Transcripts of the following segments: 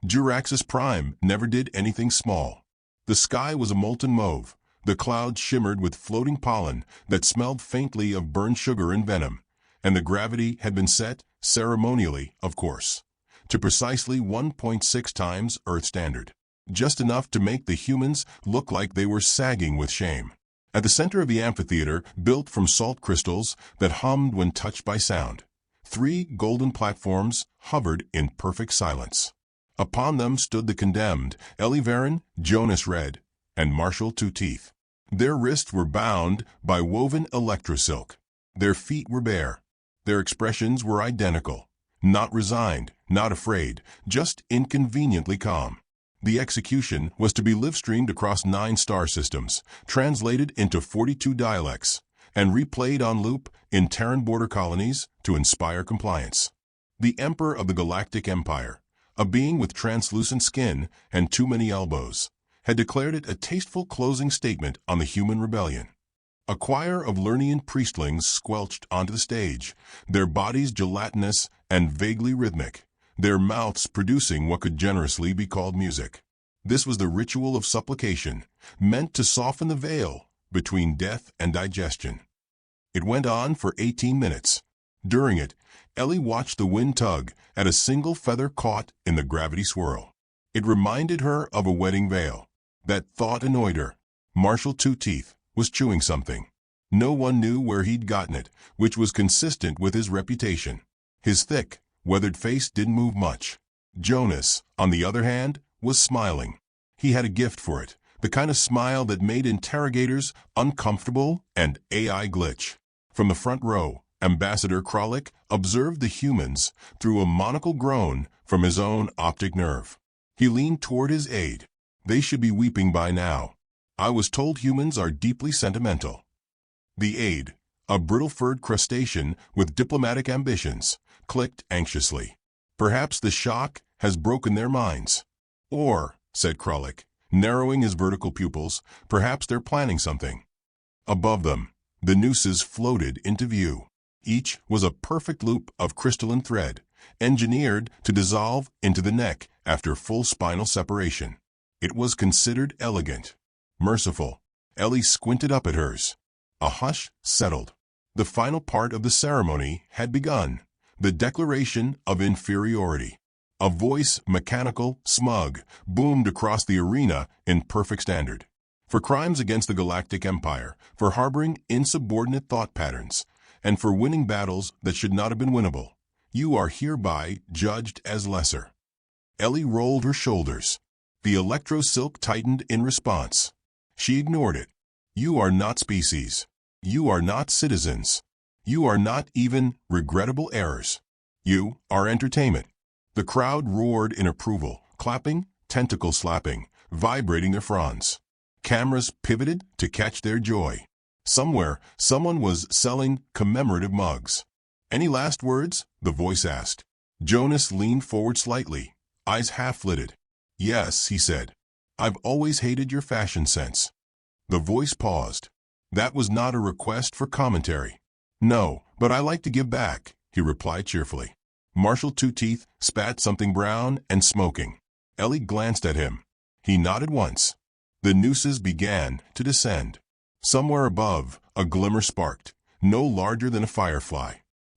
Juraxis Prime never did anything small. The sky was a molten mauve. The clouds shimmered with floating pollen that smelled faintly of burned sugar and venom, and the gravity had been set, ceremonially, of course, to precisely 1.6 times Earth standard. Just enough to make the humans look like they were sagging with shame. At the center of the amphitheater, built from salt crystals that hummed when touched by sound, 3 golden platforms hovered in perfect silence. Upon them stood the condemned, Ellie Varen, Jonas Red, and Marshall Two Teeth. Their wrists were bound by woven electrosilk. Their feet were bare. Their expressions were identical. Not resigned, not afraid, just inconveniently calm. The execution was to be live-streamed across 9 star systems, translated into 42 dialects, and replayed on loop in Terran border colonies to inspire compliance. The Emperor of the Galactic Empire, a being with translucent skin and too many elbows, had declared it a tasteful closing statement on the human rebellion. A choir of Lernian priestlings squelched onto the stage, their bodies gelatinous and vaguely rhythmic, their mouths producing what could generously be called music. This was the ritual of supplication, meant to soften the veil between death and digestion. It went on for 18 minutes. During it, Ellie watched the wind tug at a single feather caught in the gravity swirl. It reminded her of a wedding veil. That thought annoyed her. Marshall Two Teeth was chewing something. No one knew where he'd gotten it, which was consistent with his reputation. His thick, weathered face didn't move much. Jonas, on the other hand, was smiling. He had a gift for it, the kind of smile that made interrogators uncomfortable and AI glitch. From the front row, Ambassador Kralik observed the humans through a monocle groan from his own optic nerve. He leaned toward his aide. They should be weeping by now. I was told humans are deeply sentimental. The aide, a brittle-furred crustacean with diplomatic ambitions, clicked anxiously. Perhaps the shock has broken their minds. Or, said Kralik, narrowing his vertical pupils, perhaps they're planning something. Above them, the nooses floated into view. Each was a perfect loop of crystalline thread, engineered to dissolve into the neck after full spinal separation. It was considered elegant. Merciful. Ellie squinted up at hers. A hush settled. The final part of the ceremony had begun. The declaration of inferiority. A voice, mechanical, smug, boomed across the arena in perfect standard. For crimes against the Galactic Empire, for harboring insubordinate thought patterns, and for winning battles that should not have been winnable, you are hereby judged as lesser. Ellie rolled her shoulders. The electro-silk tightened in response. She ignored it. You are not species. You are not citizens. You are not even regrettable errors. You are entertainment. The crowd roared in approval, clapping, tentacle slapping, vibrating their fronds. Cameras pivoted to catch their joy. Somewhere, someone was selling commemorative mugs. Any last words? The voice asked. Jonas leaned forward slightly, eyes half-lidded. Yes, he said. I've always hated your fashion sense. The voice paused. That was not a request for commentary. No, but I like to give back, he replied cheerfully. Marshall Two Teeth spat something brown and smoking. Ellie glanced at him. He nodded once. The nooses began to descend. Somewhere above, a glimmer sparked, no larger than a firefly.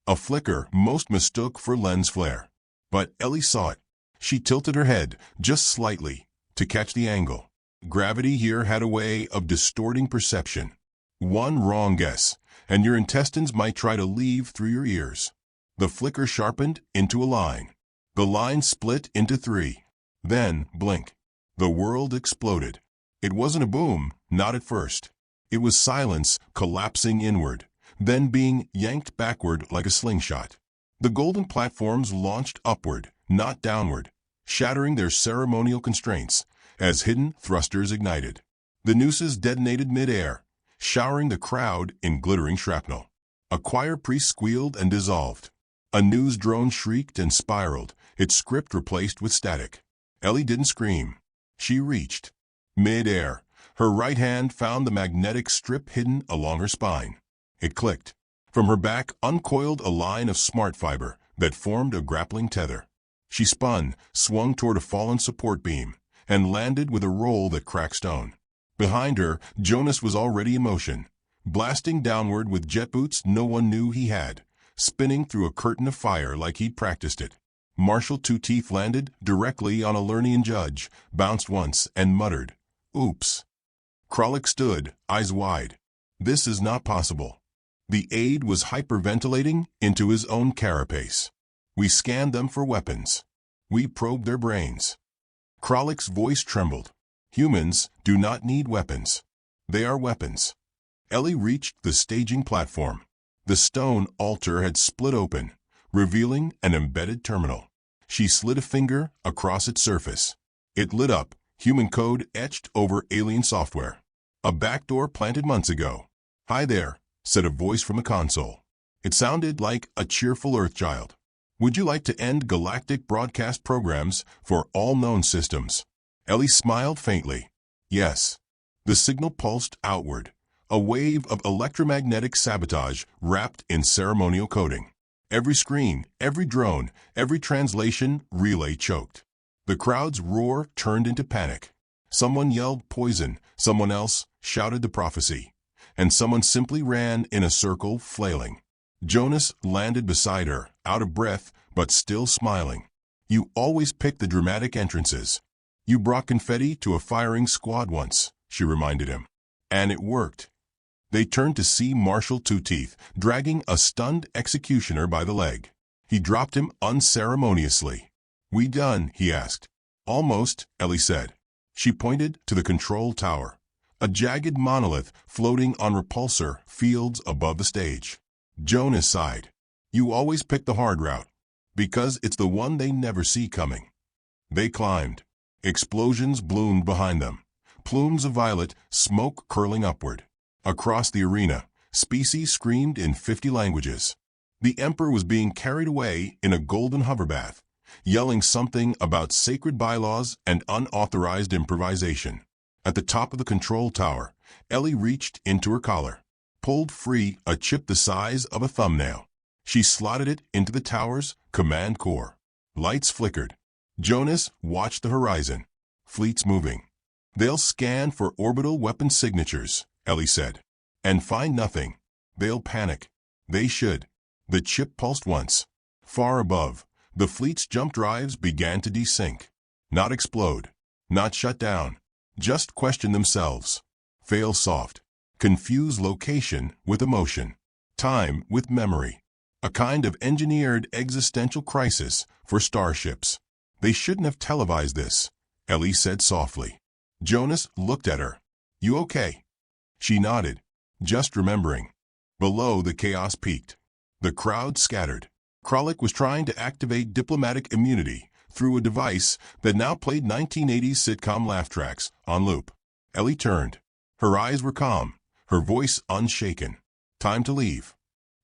A flicker most mistook for lens flare. But Ellie saw it. She tilted her head, just slightly, to catch the angle. Gravity here had a way of distorting perception. One wrong guess, and your intestines might try to leave through your ears. The flicker sharpened into a line. The line split into 3. Then, blink. The world exploded. It wasn't a boom, not at first. It was silence collapsing inward, then being yanked backward like a slingshot. The golden platforms launched upward, not downward, shattering their ceremonial constraints as hidden thrusters ignited. The nooses detonated mid-air, showering the crowd in glittering shrapnel. A choir priest squealed and dissolved. A news drone shrieked and spiraled, its script replaced with static. Ellie didn't scream. She reached. Mid-air, her right hand found the magnetic strip hidden along her spine. It clicked. From her back uncoiled a line of smart fiber that formed a grappling tether. She spun, swung toward a fallen support beam, and landed with a roll that cracked stone. Behind her, Jonas was already in motion, blasting downward with jet boots no one knew he had, spinning through a curtain of fire like he'd practiced it. Marshal Two Teeth landed directly on a Lernian judge, bounced once, and muttered, "Oops." Kralik stood, eyes wide. This is not possible. The aide was hyperventilating into his own carapace. We scanned them for weapons. We probed their brains. Kralik's voice trembled. Humans do not need weapons. They are weapons. Ellie reached the staging platform. The stone altar had split open, revealing an embedded terminal. She slid a finger across its surface. It lit up, human code etched over alien software. A backdoor planted months ago. "Hi there," said a voice from the console. It sounded like a cheerful Earthchild. "Would you like to end galactic broadcast programs for all known systems?" Ellie smiled faintly. Yes. The signal pulsed outward, a wave of electromagnetic sabotage wrapped in ceremonial coding. Every screen, every drone, every translation relay choked. The crowd's roar turned into panic. Someone yelled poison, someone else shouted the prophecy, and someone simply ran in a circle, flailing. Jonas landed beside her, out of breath, but still smiling. "You always pick the dramatic entrances. You brought confetti to a firing squad once," she reminded him. And it worked. They turned to see Marshal Two Teeth dragging a stunned executioner by the leg. He dropped him unceremoniously. "We done?" he asked. "Almost," Ellie said. She pointed to the control tower, a jagged monolith floating on repulsor fields above the stage. Jonas sighed. "You always pick the hard route, because it's the one they never see coming." They climbed. Explosions bloomed behind them. Plumes of violet, smoke curling upward. Across the arena, species screamed in 50 languages. The Emperor was being carried away in a golden hoverbath, yelling something about sacred bylaws and unauthorized improvisation. At the top of the control tower, Ellie reached into her collar, pulled free a chip the size of a thumbnail. She slotted it into the tower's command core. Lights flickered. Jonas watched the horizon. Fleets moving. "They'll scan for orbital weapon signatures," Ellie said, "and find nothing. They'll panic. They should." The chip pulsed once. Far above, the fleet's jump drives began to desync. Not explode. Not shut down. Just question themselves. Fail soft. Confuse location with emotion. Time with memory. A kind of engineered existential crisis for starships. "They shouldn't have televised this," Ellie said softly. Jonas looked at her. "You okay?" She nodded, just remembering. Below, the chaos peaked. The crowd scattered. Kralik was trying to activate diplomatic immunity through a device that now played 1980s sitcom laugh tracks on loop. Ellie turned. Her eyes were calm, her voice unshaken. Time to leave.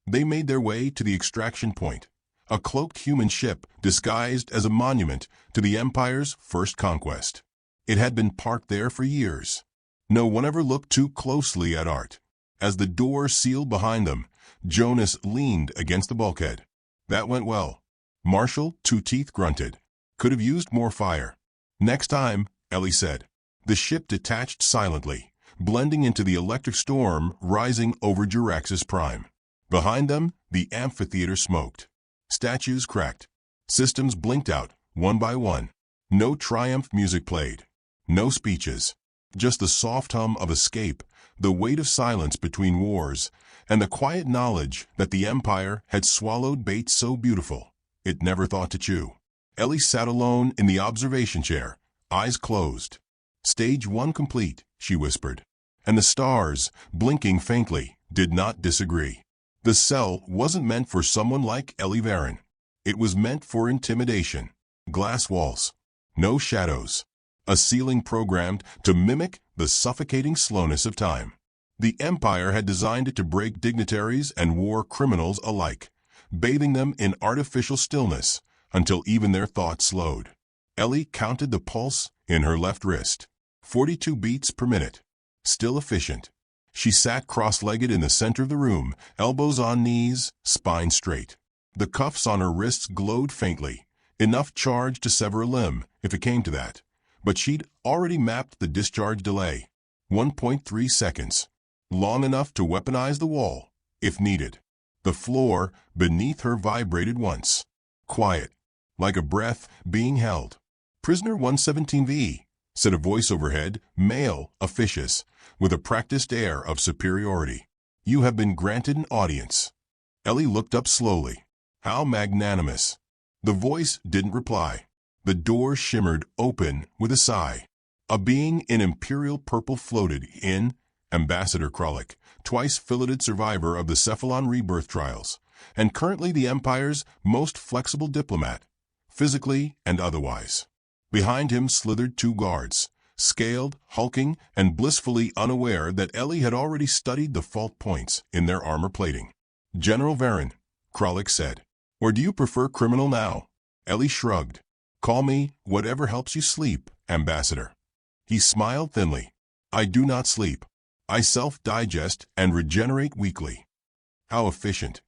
They made their way to the extraction point, a cloaked human ship disguised as a monument to the Empire's first conquest. It had been parked there for years. No one ever looked too closely at art. As the door sealed behind them, Jonas leaned against the bulkhead. That went well. Marshal Two Teeth grunted. "Could have used more fire." "Next time," Ellie said. The ship detached silently, blending into the electric storm rising over Juraxis Prime. Behind them, the amphitheater smoked. Statues cracked. Systems blinked out, one by one. No triumph music played. No speeches. Just the soft hum of escape, the weight of silence between wars, and the quiet knowledge that the Empire had swallowed bait so beautiful it never thought to chew. Ellie sat alone in the observation chair, eyes closed. "Stage 1 complete," she whispered. And the stars, blinking faintly, did not disagree. The cell wasn't meant for someone like Ellie Varon. It was meant for intimidation. Glass walls. No shadows. A ceiling programmed to mimic the suffocating slowness of time. The Empire had designed it to break dignitaries and war criminals alike, bathing them in artificial stillness until even their thoughts slowed. Ellie counted the pulse in her left wrist. 42 beats per minute. Still efficient. She sat cross-legged in the center of the room, elbows on knees, spine straight. The cuffs on her wrists glowed faintly, Enough charge to sever a limb, if it came to that. But she'd already mapped the discharge delay. 1.3 seconds. Long enough to weaponize the wall, if needed. The floor beneath her vibrated once. Quiet, like a breath being held. "Prisoner 117V," said a voice overhead, male, officious, with a practiced air of superiority. "You have been granted an audience." Ellie looked up slowly. How magnanimous. The voice didn't reply. The door shimmered open with a sigh. A being in imperial purple floated in, Ambassador Kralik, twice filleted survivor of the Cephalon rebirth trials, and currently the Empire's most flexible diplomat, physically and otherwise. Behind him slithered two guards, scaled, hulking, and blissfully unaware that Ellie had already studied the fault points in their armor plating. "General Varen," Kralik said. "Or do you prefer criminal now?" Ellie shrugged. "Call me whatever helps you sleep, Ambassador." He smiled thinly. "I do not sleep. I self-digest and regenerate weekly." How efficient.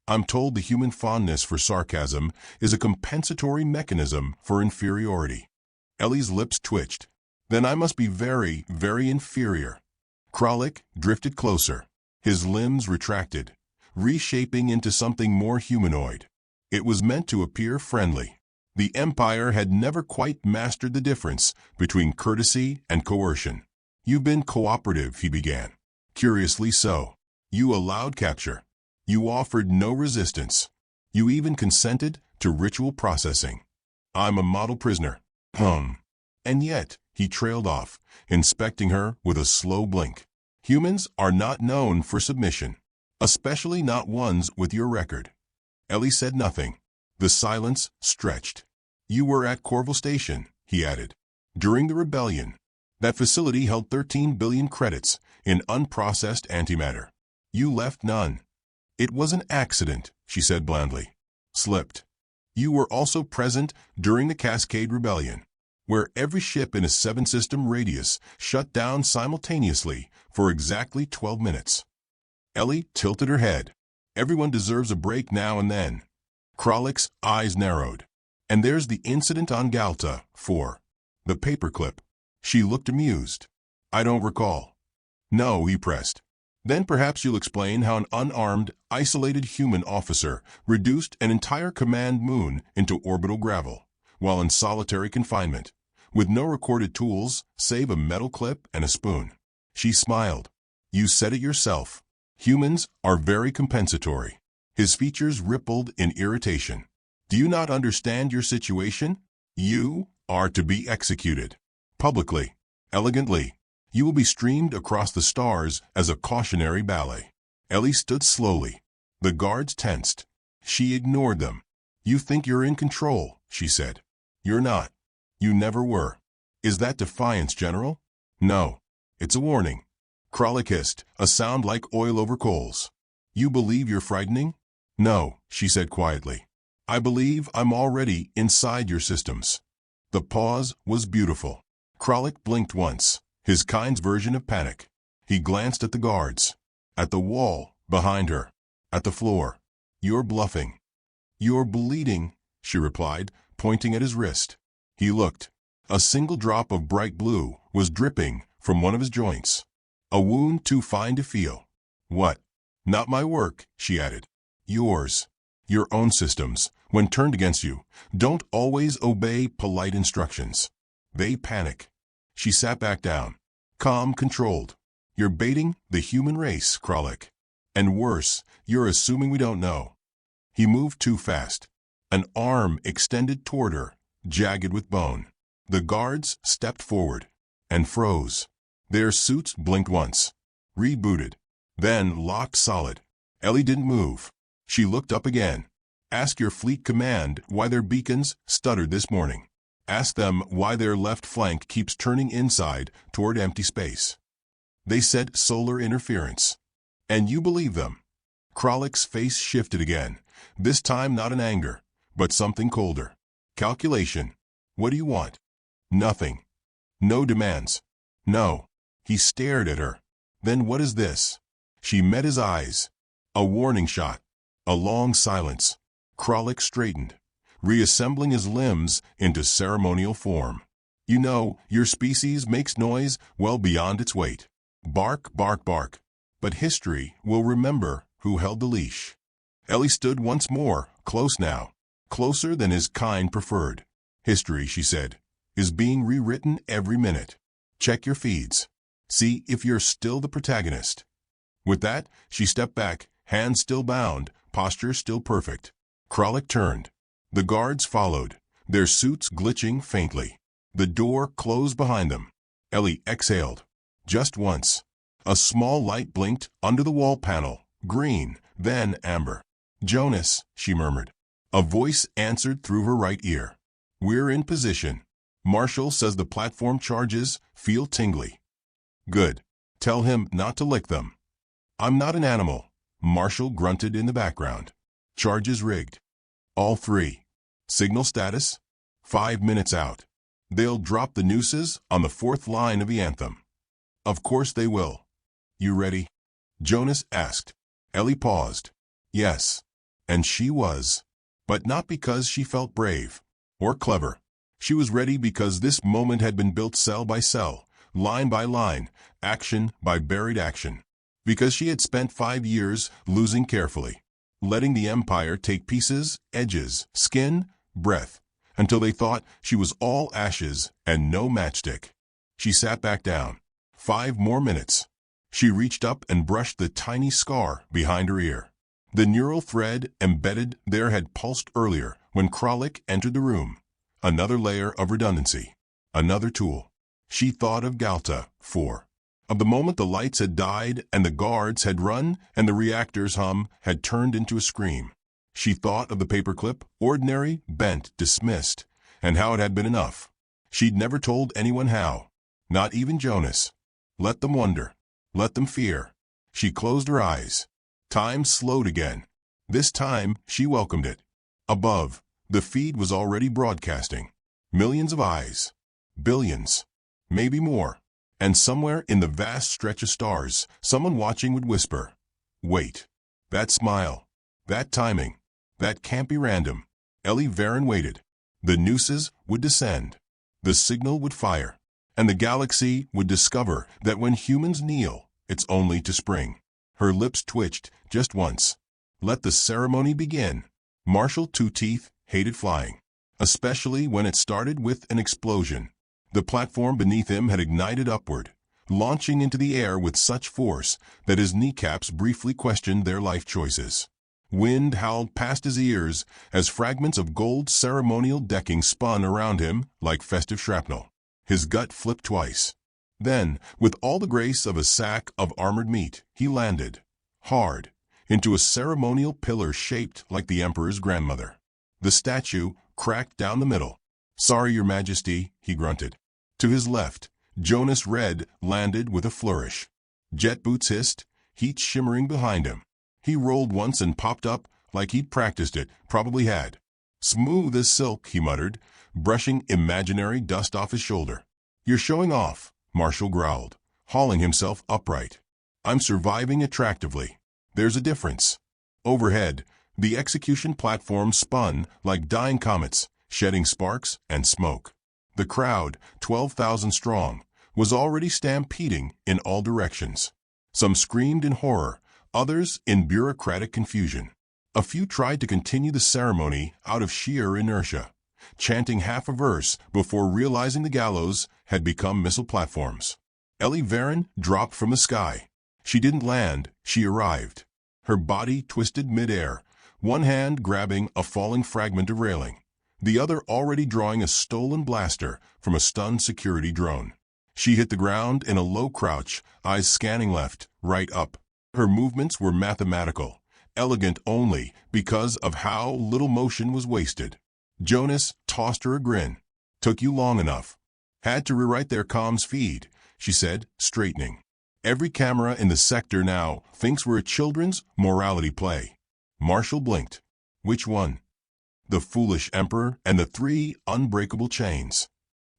I'm told the human fondness for sarcasm is a compensatory mechanism for inferiority. Ellie's lips twitched. Then I must be very, very inferior. Kralik drifted closer. His limbs retracted, reshaping into something more humanoid. It was meant to appear friendly. The Empire had never quite mastered the difference between courtesy and coercion. "You've been cooperative," he began. "Curiously so. You allowed capture. You offered no resistance. You even consented to ritual processing. I'm a model prisoner." And yet, he trailed off, inspecting her with a slow blink. "Humans are not known for submission, especially not ones with your record." Ellie said nothing. The silence stretched. "You were at Corval Station," he added, "during the rebellion. That facility held 13 billion credits in unprocessed antimatter. You left none." "It was an accident," she said blandly. "Slipped." "You were also present during the Cascade Rebellion, where every ship in a 7-system radius shut down simultaneously for exactly 12 minutes. Ellie tilted her head. "Everyone deserves a break now and then." Kralik's eyes narrowed. "And there's the incident on Galta, 4. The paperclip." She looked amused. "I don't recall." "No," he pressed. "Then perhaps you'll explain how an unarmed, isolated human officer reduced an entire command moon into orbital gravel, while in solitary confinement, with no recorded tools save a metal clip and a spoon." She smiled. "You said it yourself. Humans are very compensatory." His features rippled in irritation. "Do you not understand your situation? You are to be executed. Publicly. Elegantly. You will be streamed across the stars as a cautionary ballet." Ellie stood slowly. The guards tensed. She ignored them. "You think you're in control," she said. "You're not. You never were." "Is that defiance, General?" "No. It's a warning." Kralik hissed, a sound like oil over coals. "You believe you're frightening?" "No," she said quietly. "I believe I'm already inside your systems." The pause was beautiful. Kralik blinked once, his kind's version of panic. He glanced at the guards, at the wall behind her, at the floor. "You're bluffing." "You're bleeding," she replied, pointing at his wrist. He looked. A single drop of bright blue was dripping from one of his joints. A wound too fine to feel. "What?" "Not my work," she added. "Yours. Your own systems, when turned against you, don't always obey polite instructions. They panic." She sat back down, calm, controlled. "You're baiting the human race, Kralik. And worse, you're assuming we don't know." He moved too fast. An arm extended toward her, jagged with bone. The guards stepped forward and froze. Their suits blinked once, rebooted, then locked solid. Ellie didn't move. She looked up again. "Ask your fleet command why their beacons stuttered this morning. Ask them why their left flank keeps turning inside toward empty space. They said solar interference. And you believe them." Kralik's face shifted again, this time not in anger, but something colder. "Calculation. What do you want?" "Nothing." "No demands?" "No." He stared at her. "Then what is this?" She met his eyes. A warning shot. A long silence. Kralik straightened. reassembling his limbs into ceremonial form. You know, your species makes noise well beyond its weight. Bark, bark, bark. But history will remember who held the leash. Ellie stood once more, close now, closer than his kind preferred. History, she said, is being rewritten every minute. Check your feeds. See if you're still the protagonist. With that, she stepped back, hands still bound, posture still perfect. Kralik turned. The guards followed, their suits glitching faintly. The door closed behind them. Ellie exhaled. Just once. A small light blinked under the wall panel, green, then amber. "Jonas," she murmured. A voice answered through her right ear. "We're in position. Marshall says the platform charges feel tingly." "Good. Tell him not to lick them." "I'm not an animal," Marshall grunted in the background. "Charges rigged. All three. Signal status? 5 minutes out. They'll drop the nooses on the 4th line of the anthem." "Of course they will." "You ready?" Jonas asked. Ellie paused. Yes. And she was. But not because she felt brave or clever. She was ready because this moment had been built cell by cell, line by line, action by buried action. Because she had spent 5 years losing carefully, letting the Empire take pieces, edges, skin, breath, until they thought she was all ashes and no matchstick. She sat back down. 5 more minutes. She reached up and brushed the tiny scar behind her ear. The neural thread embedded there had pulsed earlier when Kralik entered the room. Another layer of redundancy. Another tool. She thought of Galta, 4. Of the moment the lights had died and the guards had run and the reactor's hum had turned into a scream. She thought of the paperclip, ordinary, bent, dismissed, and how it had been enough. She'd never told anyone how. Not even Jonas. Let them wonder. Let them fear. She closed her eyes. Time slowed again. This time, she welcomed it. Above, the feed was already broadcasting. Millions of eyes. Billions. Maybe more. And somewhere in the vast stretch of stars, someone watching would whisper, "Wait." That smile. That timing. That can't be random. Ellie Varen waited. The nooses would descend. The signal would fire. And the galaxy would discover that when humans kneel, it's only to spring. Her lips twitched just once. Let the ceremony begin. Marshall Two Teeth hated flying, especially when it started with an explosion. The platform beneath him had ignited upward, launching into the air with such force that his kneecaps briefly questioned their life choices. Wind howled past his ears as fragments of gold ceremonial decking spun around him like festive shrapnel. His gut flipped twice. Then, with all the grace of a sack of armored meat, he landed, hard, into a ceremonial pillar shaped like the Emperor's grandmother. The statue cracked down the middle. "Sorry, Your Majesty," he grunted. To his left, Jonas Red landed with a flourish. Jet boots hissed, heat shimmering behind him. He rolled once and popped up like he'd practiced it, probably had. "Smooth as silk," he muttered, brushing imaginary dust off his shoulder. "You're showing off," Marshall growled, hauling himself upright. "I'm surviving attractively. There's a difference." Overhead, the execution platform spun like dying comets, shedding sparks and smoke. The crowd, 12,000 strong, was already stampeding in all directions. Some screamed in horror, others in bureaucratic confusion. A few tried to continue the ceremony out of sheer inertia, chanting half a verse before realizing the gallows had become missile platforms. Ellie Varen dropped from the sky. She didn't land, she arrived. Her body twisted midair, one hand grabbing a falling fragment of railing, the other already drawing a stolen blaster from a stunned security drone. She hit the ground in a low crouch, eyes scanning left, right, up. Her movements were mathematical, elegant only because of how little motion was wasted. Jonas tossed her a grin. "Took you long enough." "Had to rewrite their comms feed," she said, straightening. "Every camera in the sector now thinks we're a children's morality play." Marshall blinked. "Which one?" "The foolish Emperor and the 3 unbreakable chains."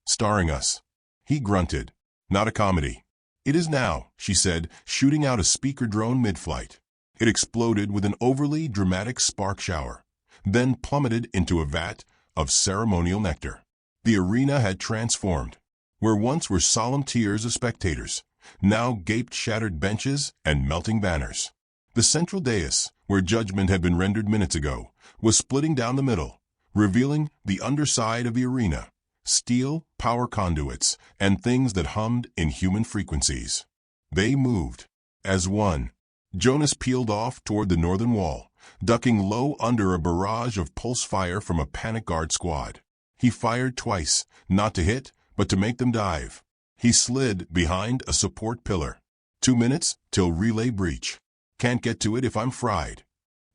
"Starring us." He grunted. "Not a comedy." "It is now," she said, shooting out a speaker drone mid-flight. It exploded with an overly dramatic spark shower, then plummeted into a vat of ceremonial nectar. The arena had transformed. Where once were solemn tiers of spectators, now gaped shattered benches and melting banners. The central dais, where judgment had been rendered minutes ago, was splitting down the middle, revealing the underside of the arena, steel, power conduits, and things that hummed in human frequencies. They moved. As one, Jonas peeled off toward the northern wall, ducking low under a barrage of pulse fire from a panic guard squad. He fired twice, not to hit, but to make them dive. He slid behind a support pillar. 2 minutes till relay breach. Can't get to it if I'm fried.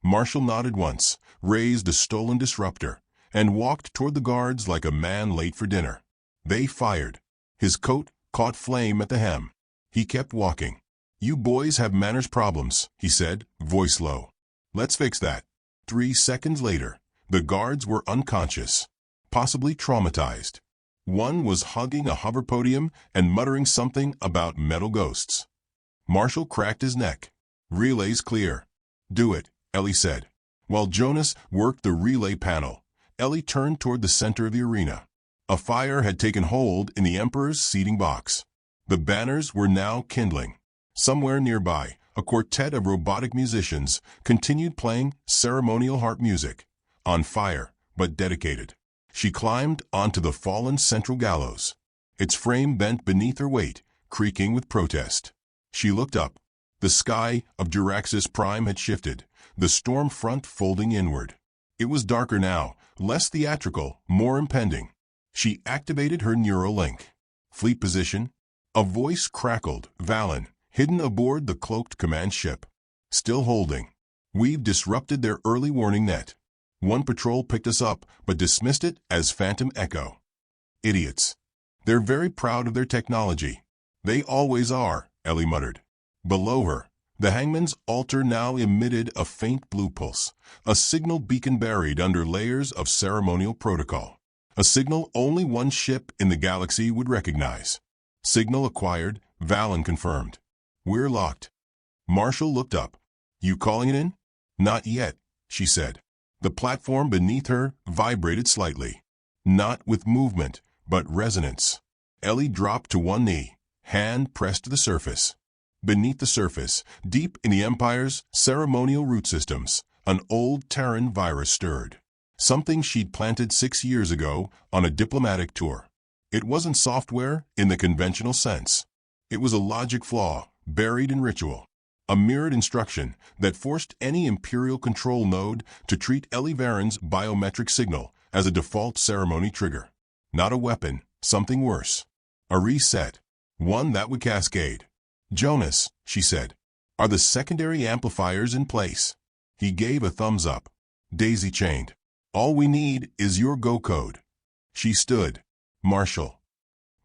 Marshall nodded once, raised a stolen disruptor, and walked toward the guards like a man late for dinner. They fired. His coat caught flame at the hem. He kept walking. "You boys have manners problems," he said, voice low. "Let's fix that." 3 seconds later, the guards were unconscious, possibly traumatized. One was hugging a hover podium and muttering something about metal ghosts. Marshall cracked his neck. "Relay's clear." "Do it," Ellie said. While Jonas worked the relay panel, Ellie turned toward the center of the arena. A fire had taken hold in the Emperor's seating box. The banners were now kindling. Somewhere nearby, a quartet of robotic musicians continued playing ceremonial harp music, on fire but dedicated. She climbed onto the fallen central gallows. Its frame bent beneath her weight, creaking with protest. She looked up. The sky of Juraxis Prime had shifted, the storm front folding inward. It was darker now, less theatrical, more impending. She activated her neural link. "Fleet position." A voice crackled, "Valen, hidden aboard the cloaked command ship." "Still holding. We've disrupted their early warning net. One patrol picked us up, but dismissed it as phantom echo." "Idiots. They're very proud of their technology." "They always are," Ellie muttered. Below her, the hangman's altar now emitted a faint blue pulse, a signal beacon buried under layers of ceremonial protocol. A signal only one ship in the galaxy would recognize. "Signal acquired," Valen confirmed. "We're locked." Marshall looked up. "You calling it in?" "Not yet," she said. The platform beneath her vibrated slightly. Not with movement, but resonance. Ellie dropped to one knee, hand pressed to the surface. Beneath the surface, deep in the Empire's ceremonial root systems, an old Terran virus stirred. Something she'd planted 6 years ago on a diplomatic tour. It wasn't software in the conventional sense. It was a logic flaw, buried in ritual. A mirrored instruction that forced any Imperial control node to treat Ellie Varen's biometric signal as a default ceremony trigger. Not a weapon, something worse. A reset. One that would cascade. "Jonas," she said, "are the secondary amplifiers in place?" He gave a thumbs up. "Daisy-chained. All we need is your go code." She stood. "Marshall."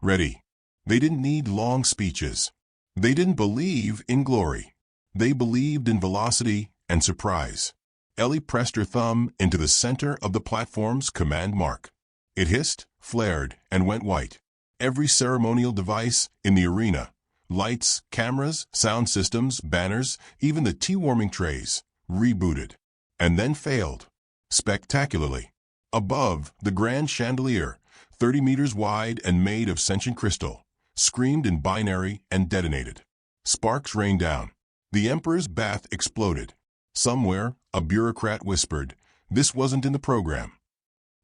"Ready." They didn't need long speeches. They didn't believe in glory. They believed in velocity and surprise. Ellie pressed her thumb into the center of the platform's command mark. It hissed, flared, and went white. Every ceremonial device in the arena, lights, cameras, sound systems, banners, even the tea-warming trays, rebooted. And then failed. Spectacularly. Above, the grand chandelier, 30 meters wide and made of sentient crystal, screamed in binary and detonated. Sparks rained down. The Emperor's bath exploded. Somewhere, a bureaucrat whispered, "This wasn't in the program."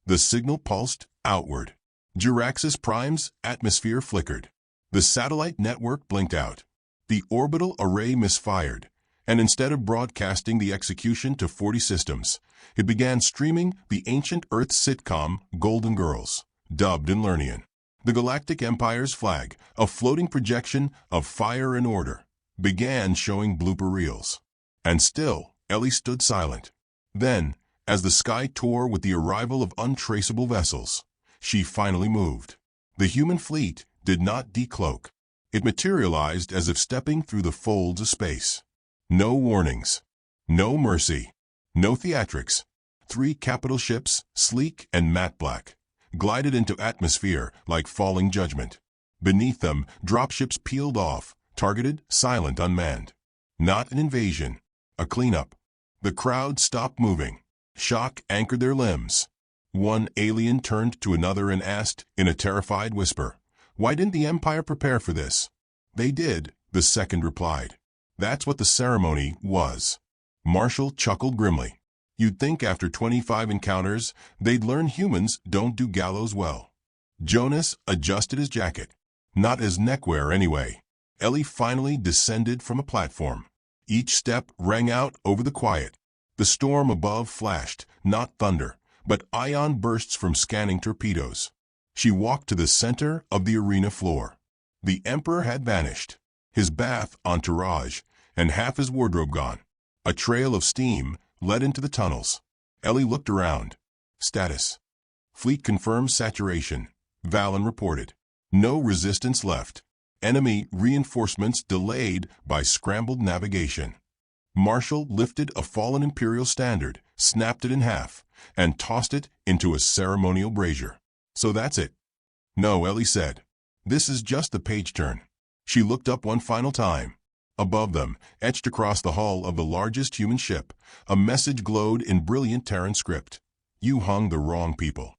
The signal pulsed outward. Juraxis Prime's atmosphere flickered. The satellite network blinked out. The orbital array misfired, and instead of broadcasting the execution to 40 systems, it began streaming the ancient Earth sitcom Golden Girls, dubbed in Lernian. The Galactic Empire's flag, a floating projection of fire and order, began showing blooper reels. And still, Ellie stood silent. Then, as the sky tore with the arrival of untraceable vessels, she finally moved. The human fleet did not decloak. It materialized as if stepping through the folds of space. No warnings. No mercy. No theatrics. 3 capital ships, sleek and matte black, glided into atmosphere like falling judgment. Beneath them, dropships peeled off, targeted, silent, unmanned. Not an invasion. A cleanup. The crowd stopped moving. Shock anchored their limbs. One alien turned to another and asked, in a terrified whisper, "Why didn't the Empire prepare for this?" "They did," the second replied. "That's what the ceremony was." Marshall chuckled grimly. "You'd think after 25 encounters, they'd learn humans don't do gallows well." Jonas adjusted his jacket. Not as neckwear, anyway. Ellie finally descended from a platform. Each step rang out over the quiet. The storm above flashed, not thunder, but ion bursts from scanning torpedoes. She walked to the center of the arena floor. The Emperor had vanished, his bath entourage, and half his wardrobe gone. A trail of steam led into the tunnels. Ellie looked around. Status: Fleet confirms saturation. Valen reported. No resistance left. Enemy reinforcements delayed by scrambled navigation. Marshall lifted a fallen Imperial standard, snapped it in half, and tossed it into a ceremonial brazier. "So that's it." "No," Ellie said. "This is just the page turn." She looked up one final time. Above them, etched across the hull of the largest human ship, a message glowed in brilliant Terran script. "You hung the wrong people."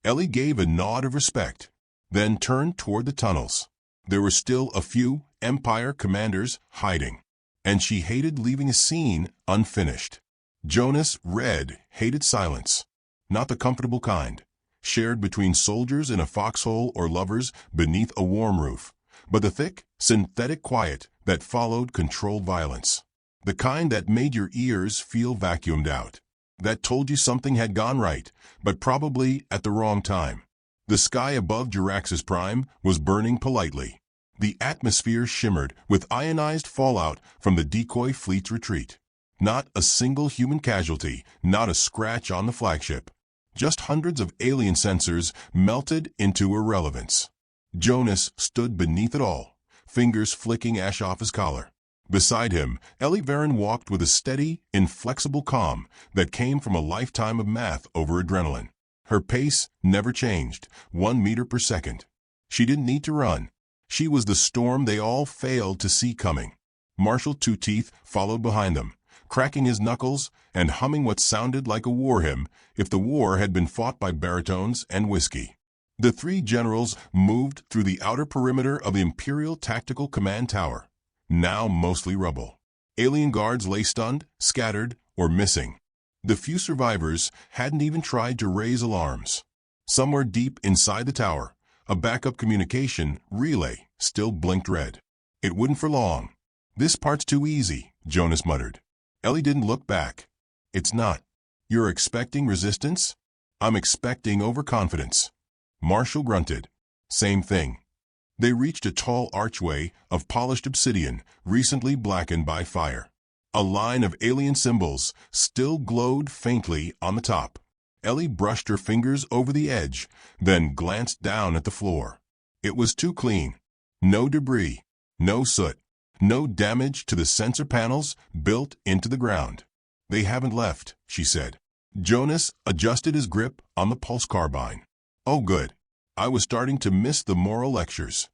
Ellie gave a nod of respect, then turned toward the tunnels. There were still a few Empire commanders hiding, and she hated leaving a scene unfinished. Jonas read hated silence, not the comfortable kind, shared between soldiers in a foxhole or lovers beneath a warm roof, but the thick, synthetic quiet that followed controlled violence. The kind that made your ears feel vacuumed out, that told you something had gone right, but probably at the wrong time. The sky above Juraxis Prime was burning politely. The atmosphere shimmered with ionized fallout from the decoy fleet's retreat. Not a single human casualty, not a scratch on the flagship. Just hundreds of alien sensors melted into irrelevance. Jonas stood beneath it all, fingers flicking ash off his collar. Beside him, Ellie Varen walked with a steady, inflexible calm that came from a lifetime of math over adrenaline. Her pace never changed, 1 meter per second. She didn't need to run. She was the storm they all failed to see coming. Marshall Two Teeth followed behind them, cracking his knuckles and humming what sounded like a war hymn if the war had been fought by baritones and whiskey. The three generals moved through the outer perimeter of the Imperial Tactical Command Tower, now mostly rubble. Alien guards lay stunned, scattered, or missing. The few survivors hadn't even tried to raise alarms. Somewhere deep inside the tower, a backup communication relay still blinked red. "It wouldn't for long." "This part's too easy," Jonas muttered. Ellie didn't look back. "It's not." "You're expecting resistance?" "I'm expecting overconfidence." Marshall grunted. "Same thing." They reached a tall archway of polished obsidian, recently blackened by fire. A line of alien symbols still glowed faintly on the top. Ellie brushed her fingers over the edge, then glanced down at the floor. It was too clean. No debris, no soot, no damage to the sensor panels built into the ground. "They haven't left," she said. Jonas adjusted his grip on the pulse carbine. "Oh, good. I was starting to miss the moral lectures."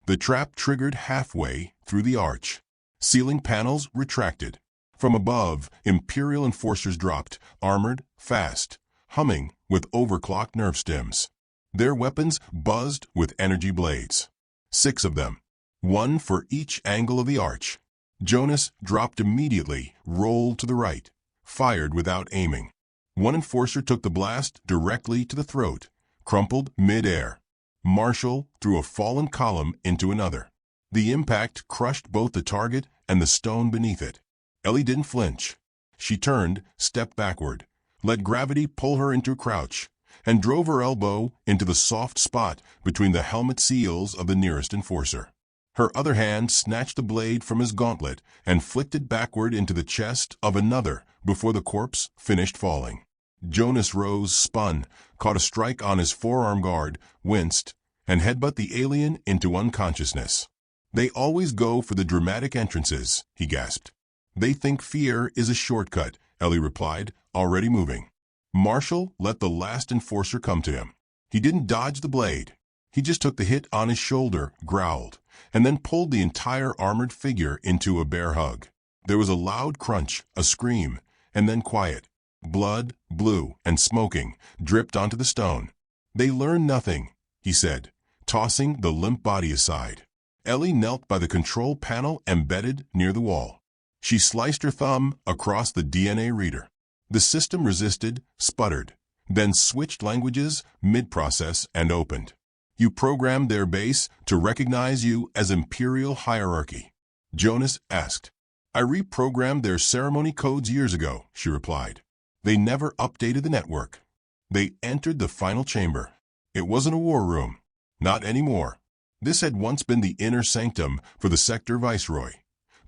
The trap triggered halfway through the arch. Ceiling panels retracted. From above, Imperial enforcers dropped, armored, fast, humming with overclocked nerve stems. Their weapons buzzed with energy blades. 6 of them, one for each angle of the arch. Jonas dropped immediately, rolled to the right, fired without aiming. One enforcer took the blast directly to the throat, crumpled mid-air. Marshall threw a fallen column into another. The impact crushed both the target and the stone beneath it. Ellie didn't flinch. She turned, stepped backward, let gravity pull her into a crouch, and drove her elbow into the soft spot between the helmet seals of the nearest enforcer. Her other hand snatched the blade from his gauntlet and flicked it backward into the chest of another before the corpse finished falling. Jonas rose, spun, caught a strike on his forearm guard, winced, and headbutt the alien into unconsciousness. "They always go for the dramatic entrances," he gasped. "They think fear is a shortcut," Ellie replied, already moving. Marshall let the last enforcer come to him. He didn't dodge the blade. He just took the hit on his shoulder, growled, and then pulled the entire armored figure into a bear hug. There was a loud crunch, a scream, and then quiet. Blood, blue and smoking, dripped onto the stone. They learn nothing, he said, tossing the limp body aside. Ellie knelt by the control panel embedded near the wall. She sliced her thumb across the DNA reader. The system resisted, sputtered, then switched languages mid-process and opened. You programmed their base to recognize you as Imperial hierarchy, Jonas asked. I reprogrammed their ceremony codes years ago, she replied. They never updated the network. They entered the final chamber. It wasn't a war room. Not anymore. This had once been the inner sanctum for the sector viceroy,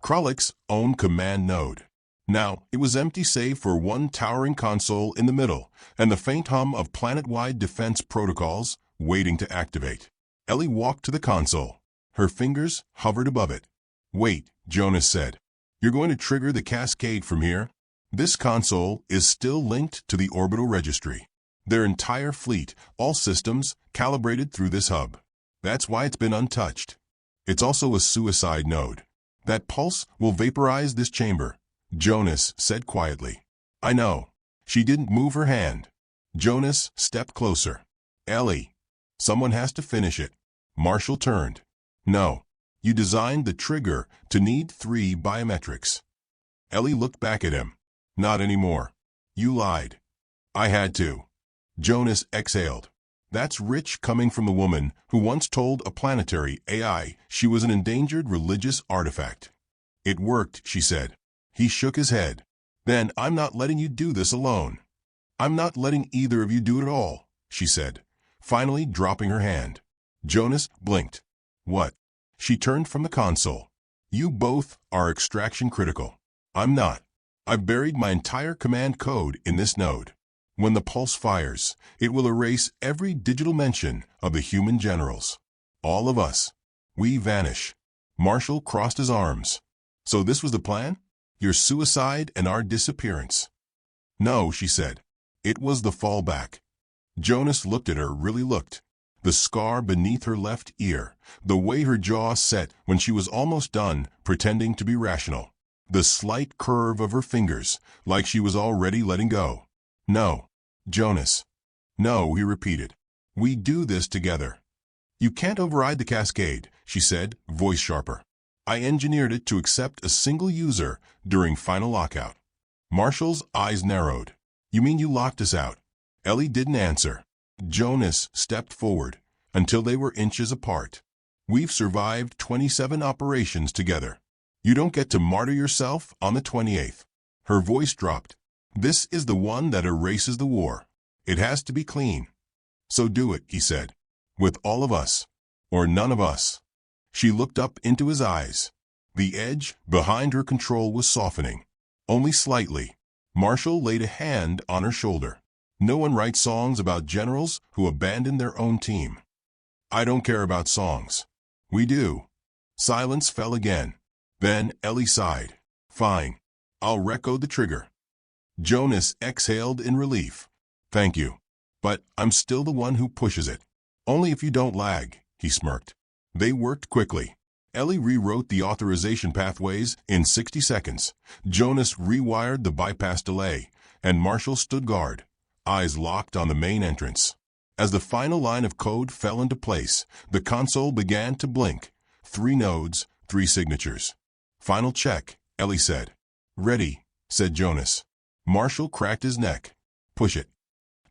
Krolek's own command node. Now, it was empty save for one towering console in the middle and the faint hum of planet-wide defense protocols waiting to activate. Ellie walked to the console. Her fingers hovered above it. Wait, Jonas said. You're going to trigger the cascade from here? This console is still linked to the orbital registry. Their entire fleet, all systems, calibrated through this hub. That's why it's been untouched. It's also a suicide node. That pulse will vaporize this chamber, Jonas said quietly. I know. She didn't move her hand. Jonas stepped closer. Ellie, someone has to finish it. Marshall turned. No. You designed the trigger to need 3 biometrics. Ellie looked back at him. Not anymore. You lied. I had to. Jonas exhaled. That's rich coming from the woman who once told a planetary AI she was an endangered religious artifact. It worked, she said. He shook his head. Then I'm not letting you do this alone. I'm not letting either of you do it at all, she said, finally dropping her hand. Jonas blinked. What? She turned from the console. You both are extraction critical. I'm not. I've buried my entire command code in this node. When the pulse fires, it will erase every digital mention of the human generals. All of us. We vanish. Marshall crossed his arms. So this was the plan? Your suicide and our disappearance? No, she said. It was the fallback. Jonas looked at her, really looked. The scar beneath her left ear, the way her jaw set when she was almost done pretending to be rational. The slight curve of her fingers, like she was already letting go. No. Jonas. No, he repeated. We do this together. You can't override the cascade, she said, voice sharper. I engineered it to accept a single user during final lockout. Marshall's eyes narrowed. You mean you locked us out? Ellie didn't answer. Jonas stepped forward until they were inches apart. We've survived 27 operations together. You don't get to martyr yourself on the 28th. Her voice dropped. This is the one that erases the war. It has to be clean. So do it, he said. With all of us. Or none of us. She looked up into his eyes. The edge behind her control was softening. Only slightly. Marshall laid a hand on her shoulder. No one writes songs about generals who abandon their own team. I don't care about songs. We do. Silence fell again. Then Ellie sighed. Fine. I'll recode the trigger. Jonas exhaled in relief. Thank you. But I'm still the one who pushes it. Only if you don't lag, he smirked. They worked quickly. Ellie rewrote the authorization pathways in 60 seconds. Jonas rewired the bypass delay, and Marshall stood guard, eyes locked on the main entrance. As the final line of code fell into place, the console began to blink. 3 nodes, 3 signatures. Final check, Ellie said. Ready, said Jonas. Marshall cracked his neck. Push it.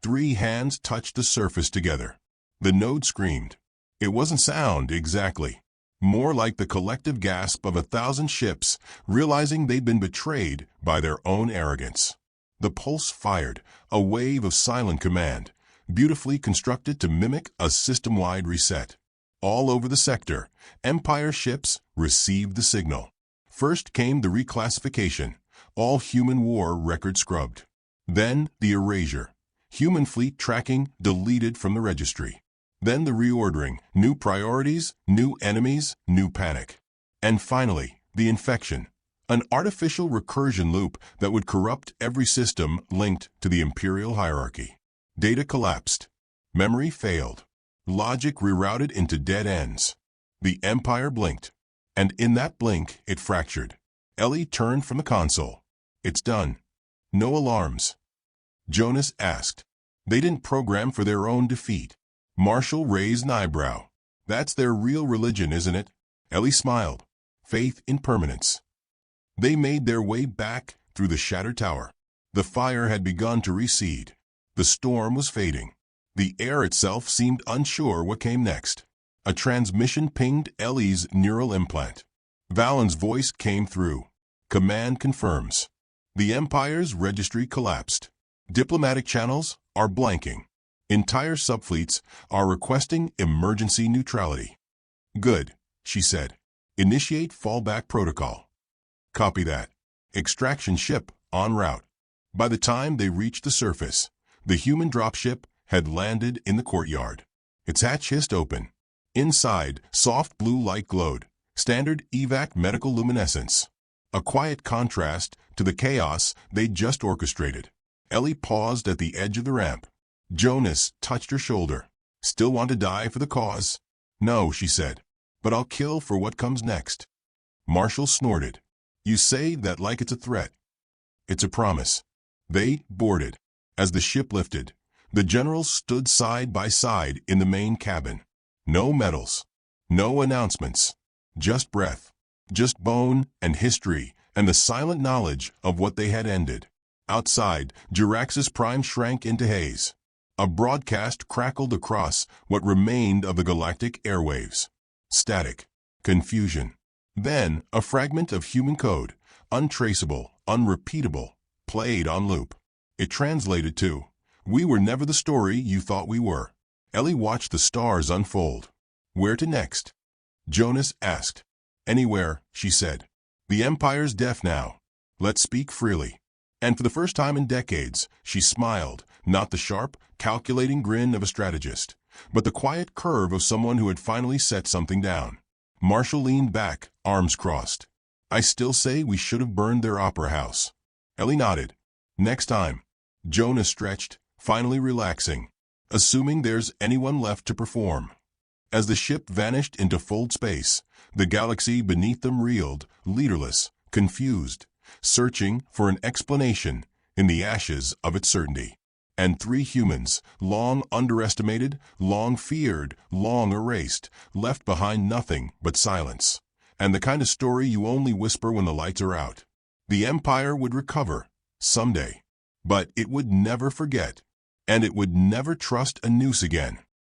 3 hands touched the surface together. The node screamed. It wasn't sound, exactly. More like the collective gasp of 1,000 ships realizing they'd been betrayed by their own arrogance. The pulse fired, a wave of silent command, beautifully constructed to mimic a system-wide reset. All over the sector, Empire ships received the signal. First came the reclassification, all human war records scrubbed. Then the erasure, human fleet tracking deleted from the registry. Then the reordering, new priorities, new enemies, new panic. And finally, the infection, an artificial recursion loop that would corrupt every system linked to the Imperial hierarchy. Data collapsed. Memory failed. Logic rerouted into dead ends. The Empire blinked. And in that blink, it fractured. Ellie turned from the console. It's done. No alarms. Jonas asked. They didn't program for their own defeat. Marshall raised an eyebrow. That's their real religion, isn't it? Ellie smiled. Faith in permanence. They made their way back through the shattered tower. The fire had begun to recede. The storm was fading. The air itself seemed unsure what came next. A transmission pinged Ellie's neural implant. Valen's voice came through. Command confirms. The Empire's registry collapsed. Diplomatic channels are blanking. Entire subfleets are requesting emergency neutrality. Good, she said. Initiate fallback protocol. Copy that. Extraction ship en route. By the time they reached the surface, the human dropship had landed in the courtyard. Its hatch hissed open. Inside, soft blue light glowed, standard evac medical luminescence. A quiet contrast to the chaos they'd just orchestrated. Ellie paused at the edge of the ramp. Jonas touched her shoulder. Still want to die for the cause? No, she said, but I'll kill for what comes next. Marshall snorted. You say that like it's a threat. It's a promise. They boarded. As the ship lifted, the generals stood side by side in the main cabin. No medals. No announcements. Just breath. Just bone and history and the silent knowledge of what they had ended. Outside, Jirax's prime shrank into haze. A broadcast crackled across what remained of the galactic airwaves. Static. Confusion. Then, a fragment of human code, untraceable, unrepeatable, played on loop. It translated to, "We were never the story you thought we were." Ellie watched the stars unfold. Where to next? Jonas asked. Anywhere, she said. The Empire's deaf now. Let's speak freely. And for the first time in decades, she smiled, not the sharp, calculating grin of a strategist, but the quiet curve of someone who had finally set something down. Marshall leaned back, arms crossed. I still say we should have burned their opera house. Ellie nodded. Next time. Jonas stretched, finally relaxing, assuming there's anyone left to perform. As the ship vanished into fold space, the galaxy beneath them reeled, leaderless, confused, searching for an explanation in the ashes of its certainty. And three humans, long underestimated, long feared, long erased, left behind nothing but silence. And the kind of story you only whisper when the lights are out. The Empire would recover, someday. But it would never forget. And it would never trust a noose again.